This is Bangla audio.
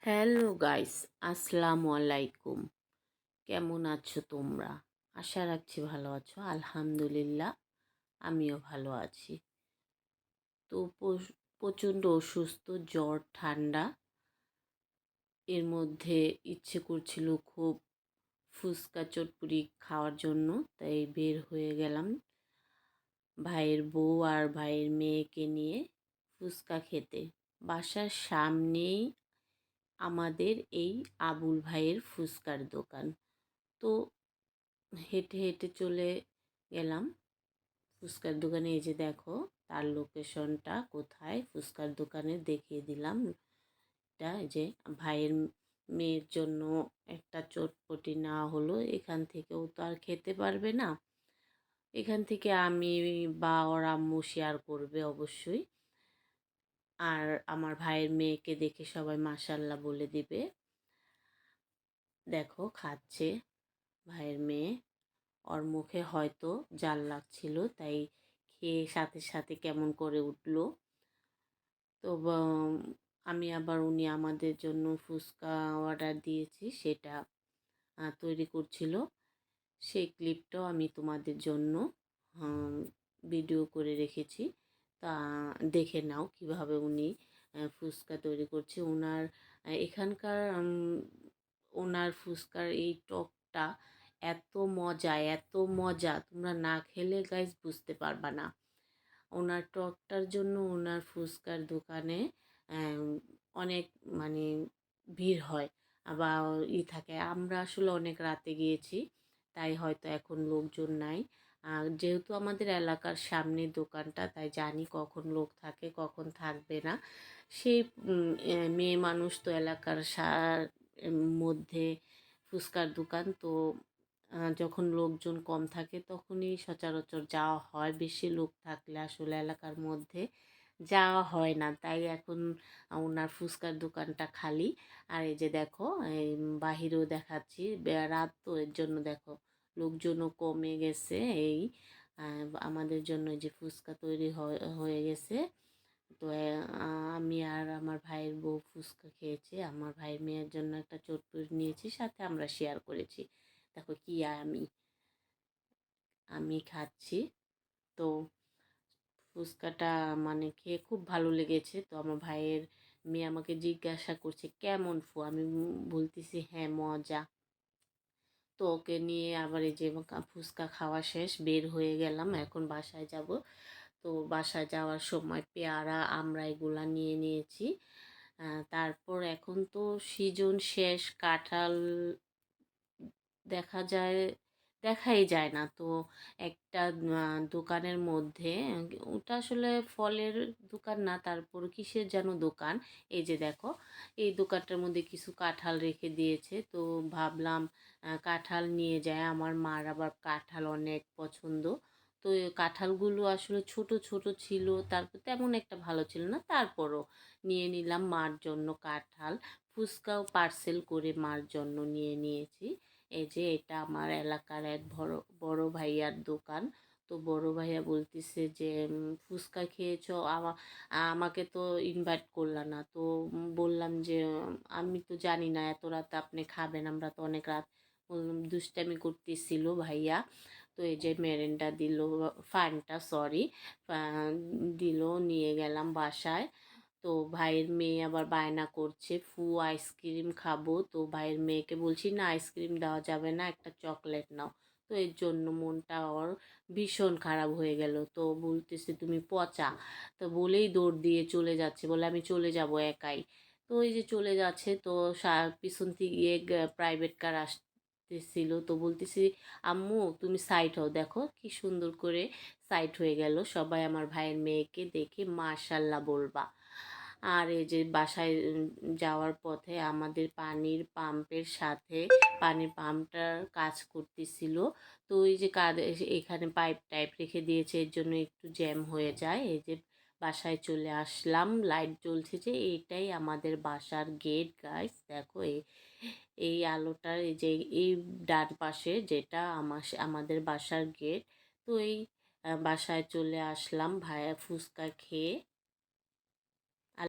হ্যালো গাইস, আসসালামু আলাইকুম। কেমন আছো তোমরা? আশা রাখছি ভালো আছো। আলহামদুলিল্লাহ, আমিও ভালো আছি। তো প্রচণ্ড অসুস্থ, জ্বর ঠান্ডা। এর মধ্যে ইচ্ছে করছিল খুব ফুচকা চটপুরি খাওয়ার জন্য, তাই বের হয়ে গেলাম ভাইয়ের বউ আর ভাইয়ের মেয়েকে নিয়ে ফুচকা খেতে। বাসার সামনেই আমাদের এই আবুল ভাইয়ের ফুচকার দোকান। তো হেঁটে হেঁটে চলে গেলাম ফুচকার দোকানে। এই যে দেখো, তার লোকেশনটা কোথায়, ফুচকার দোকানে দেখিয়ে দিলাম। এটা এই যে ভাইয়ের মেয়ের জন্য একটা চটপটি নেওয়া হলো। এখান থেকেও তো আর খেতে পারবে না, এখান থেকে আমি বা ওর আম্মু শেয়ার করবে অবশ্যই। আর আমার ভাইয়ের মেয়েকে দেখে সবাই মাশাল্লাহ বলে দিবে। দেখো খাচ্ছে ভাইয়ের মেয়ে, ওর মুখে হয়তো জাল লাগছিল, তাই খেয়ে সাথে সাথে কেমন করে উঠলো। তো আমি আবার উনি আমাদের জন্য ফুচকা অর্ডার দিয়েছি, সেটা তৈরি করছিল। সেই ক্লিপটাও আমি তোমাদের জন্য ভিডিও করে রেখেছি। তা দেখে নাও কিভাবে উনি ফুচকা তৈরি করছে। এখানকার ওনার ফুচকার এই টকটা এত মজা, এত মজা, তোমরা না খেলে গাইস বুঝতে পারবা না। ওনার টকটার জন্য ওনার ফুচকার দোকানে অনেক মানে ভিড় হয় বা থাকে। আমরা আসলে অনেক রাতে গিয়েছি, তাই হয়তো এখন লোকজন নাই। যেহেতু আমাদের এলাকার সামনে দোকানটা, তাই জানি কখন লোক থাকে কখন থাকবে না। সেই মেয়ে মানুষ তো এলাকার মধ্যে ফুচকার দোকান তো, যখন লোকজন কম থাকে তখনই সচরাচর যাওয়া হয়। বেশি লোক থাকলে আসলে এলাকার মধ্যে যাওয়া হয় না, তাই এখন ওনার ফুচকার দোকানটা খালি। আর এই যে দেখো, এই বাহিরেও দেখাচ্ছি, রাত তো এর জন্য দেখো লোকজনও কমে গেছে। এই আমাদের জন্য যে ফুচকা তৈরি হয়ে গেছে। তো আমি আর আমার ভাইয়ের বউ ফুচকা খেয়েছি, আমার ভাইয়ের মেয়ের জন্য একটা চটপটি নিয়েছি, সাথে আমরা শেয়ার করেছি। দেখো কি আমি আমি খাচ্ছি। তো ফুচকাটা মানে খেয়ে খুব ভালো লেগেছে। তো আমার ভাইয়ের মেয়ে আমাকে জিজ্ঞাসা করছে কেমন ফু, আমি বলতেছি হ্যাঁ মজা। তো ওকে নিয়ে আবার এই যে ফুচকা খাওয়া শেষ, বের হয়ে গেলাম, এখন বাসায় যাব। তো বাসায় যাওয়ার সময় পেয়ারা আমরা এগুলা নিয়ে নিয়েছি। তারপর এখন তো সিজন শেষ, কাঁঠাল দেখা যায় দেখাই যায় না। তো একটা দোকানের মধ্যে, ওটা আসলে ফলের দোকান না, তারপর কিসের যেন দোকান। এই যে দেখো, এই দোকানটার মধ্যে কিছু কাঁঠাল রেখে দিয়েছে, তো ভাবলাম কাঁঠাল নিয়ে যায়। আমার মার আবার কাঁঠাল অনেক পছন্দ। তো এই কাঁঠালগুলো আসলে ছোট ছোট ছিল, তারপর তেমন একটা ভালো ছিল না, তারপরও নিয়ে নিলাম মার জন্য কাঁঠাল। ফুচকাও পার্সেল করে মার জন্য নিয়ে নিয়েছি। এই যে এটা আমার এলাকার এক বড় বড় ভাইয়ার দোকান। তো বড় ভাইয়া বলতেছে যে ফুচকা খেয়েছো, আমাকে তো ইনভাইট করলা না। তো বললাম যে আমি তো জানি না এত রাতে আপনি খাবেন, আমরা তো অনেক রাত। বললাম দুষ্টামি করতেছিল ভাইয়া। তো এই যে মেরেন্ডা দিল, ফানটা সরি, দিল, নিয়ে গেলাম বাসায়। তো ভাইয়ের মেয়ে আবার বায়না করছে ফু আইসক্রিম খাবো। তো ভাইয়ের মেয়েকে বলছি না, আইসক্রিম দেওয়া যাবে না, একটা চকলেট নাও। তো এর জন্য মনটা ওর ভীষণ খারাপ হয়ে গেল। তো বলতেছে তুমি পচা। তো বলেই দৌড় দিয়ে চলে যাচ্ছে, বলে আমি চলে যাব একাই। তো এই যে চলে যাচ্ছে, তো পিছন থেকে প্রাইভেট কার আসতেছিল। তো বলতেছি আম্মু তুমি সাইড হও, দেখো কি সুন্দর করে সাইড হয়ে গেল। সবাই আমার ভাইয়ের মেয়েকে দেখে মাশাল্লাহ বলবা। আর এই যে বাসায় যাওয়ার পথে আমাদের পানির পাম্পের সাথে পানির পাম্পটার কাজ করতেছিল। তো এই যে এখানে পাইপ টাইপ রেখে দিয়েছে, এর জন্য একটু জ্যাম হয়ে যায়। এই যে বাসায় চলে আসলাম, লাইট জ্বলছে, যে এইটাই আমাদের বাসার গেট গাইস। দেখো এই আলোটার এই যে এই ডান পাশে যেটা আমাদের বাসার গেট। তো এই বাসায় চলে আসলাম ভাইয়া ফুচকা খেয়ে।